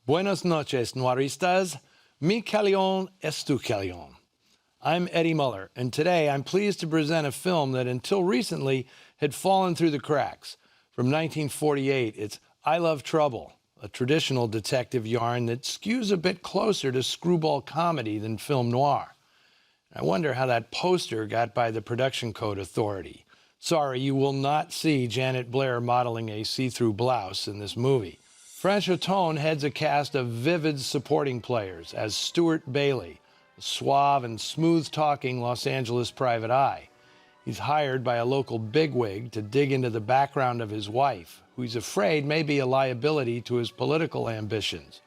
Buenas noches, noiristas. Mi calión es tu calión. I'm Eddie Muller, and today I'm pleased to present a film that until recently had fallen through the cracks. From 1948, it's I Love Trouble, a traditional detective yarn that skews a bit closer to screwball comedy than film noir. I wonder how that poster got by the Production Code Authority. Sorry, you will not see Janet Blair modeling a see-through blouse in this movie. Franchotone heads a cast of vivid supporting players as Stuart Bailey, a suave and smooth-talking Los Angeles private eye. He's hired by a local bigwig to dig into the background of his wife, who he's afraid may be a liability to his political ambitions.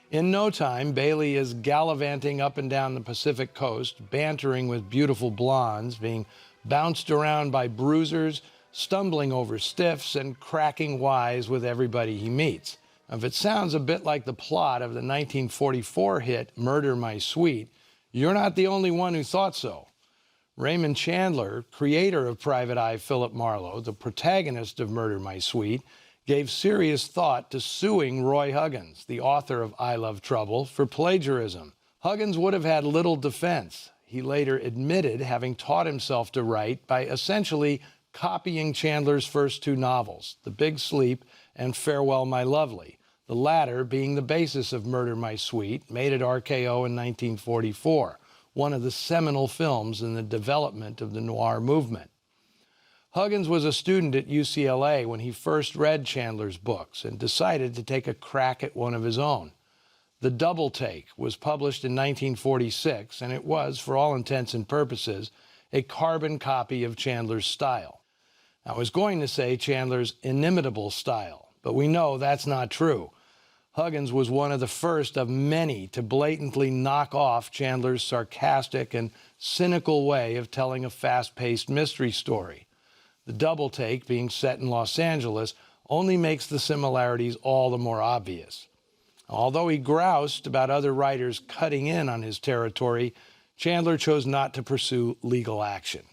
In no time, Bailey is gallivanting up and down the Pacific coast, bantering with beautiful blondes, being bounced around by bruisers, stumbling over stiffs, and cracking wise with everybody he meets. If it sounds a bit like the plot of the 1944 hit Murder, My Sweet, you're not the only one who thought so. Raymond Chandler, creator of Private Eye Philip Marlowe, the protagonist of Murder, My Sweet, gave serious thought to suing Roy Huggins, the author of I Love Trouble, for plagiarism. Huggins would have had little defense. He later admitted having taught himself to write by essentially copying Chandler's first two novels, The Big Sleep and Farewell, My Lovely, the latter being the basis of Murder, My Sweet, made at RKO in 1944, one of the seminal films in the development of the noir movement. Huggins was a student at UCLA when he first read Chandler's books and decided to take a crack at one of his own. The Double Take was published in 1946, and it was, for all intents and purposes, a carbon copy of Chandler's style. I was going to say Chandler's inimitable style, but we know that's not true. Huggins was one of the first of many to blatantly knock off Chandler's sarcastic and cynical way of telling a fast-paced mystery story. The Double Take, being set in Los Angeles, only makes the similarities all the more obvious. Although he groused about other writers cutting in on his territory, Chandler chose not to pursue legal action,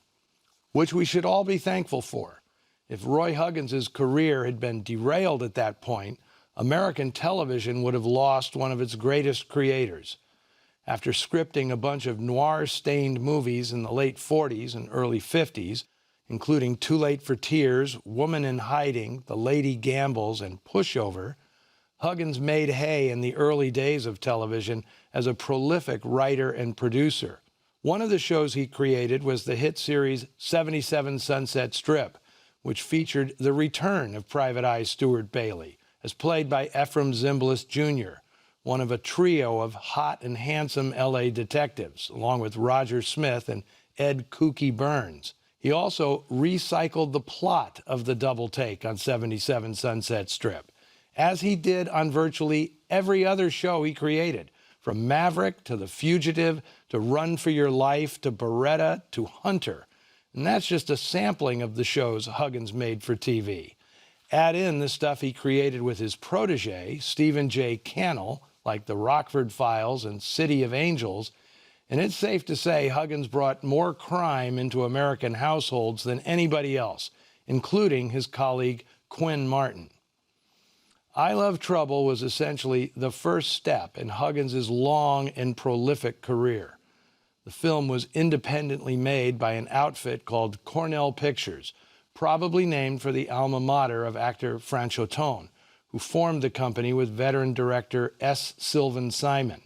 which we should all be thankful for. If Roy Huggins' career had been derailed at that point, American television would have lost one of its greatest creators. After scripting a bunch of noir-stained movies in the late 40s and early 50s, including Too Late for Tears, Woman in Hiding, The Lady Gambles, and Pushover, Huggins made hay in the early days of television as a prolific writer and producer. One of the shows he created was the hit series 77 Sunset Strip, which featured the return of Private Eye Stuart Bailey, as played by Ephraim Zimbalist Jr., one of a trio of hot and handsome L.A. detectives, along with Roger Smith and Ed Kooky Burns. He also recycled the plot of The Double Take on 77 Sunset Strip, as he did on virtually every other show he created, from Maverick to The Fugitive to Run for Your Life to Beretta to Hunter. And that's just a sampling of the shows Huggins made for TV. Add in the stuff he created with his protege, Stephen J. Cannell, like The Rockford Files and City of Angels, and it's safe to say Huggins brought more crime into American households than anybody else, including his colleague Quinn Martin. I Love Trouble was essentially the first step in Huggins' long and prolific career. The film was independently made by an outfit called Cornell Pictures, probably named for the alma mater of actor Franchotone, who formed the company with veteran director S. Sylvan Simon.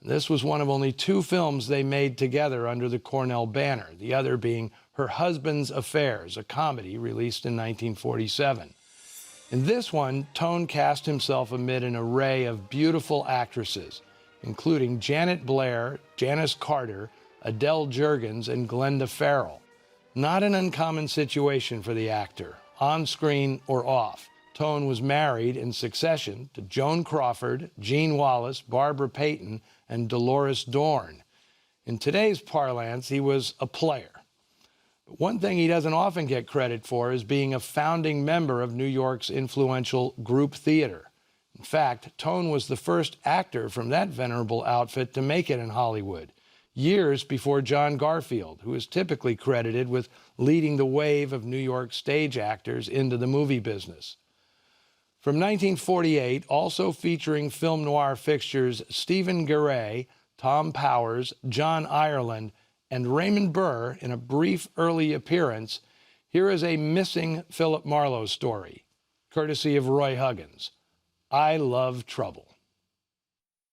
This was one of only two films they made together under the Cornell banner, the other being Her Husband's Affairs, a comedy released in 1947. In this one, Tone cast himself amid an array of beautiful actresses, including Janet Blair, Janice Carter, Adele Jurgens, and Glenda Farrell. Not an uncommon situation for the actor, on screen or off. Tone was married in succession to Joan Crawford, Jean Wallace, Barbara Payton, and Dolores Dorn. In today's parlance, he was a player. But one thing he doesn't often get credit for is being a founding member of New York's influential group theater. In fact, Tone was the first actor from that venerable outfit to make it in Hollywood, years before John Garfield, who is typically credited with leading the wave of New York stage actors into the movie business. From 1948, also featuring film noir fixtures Stephen Garay, Tom Powers, John Ireland, and Raymond Burr in a brief early appearance, here is a missing Philip Marlowe story, courtesy of Roy Huggins. I Love Trouble.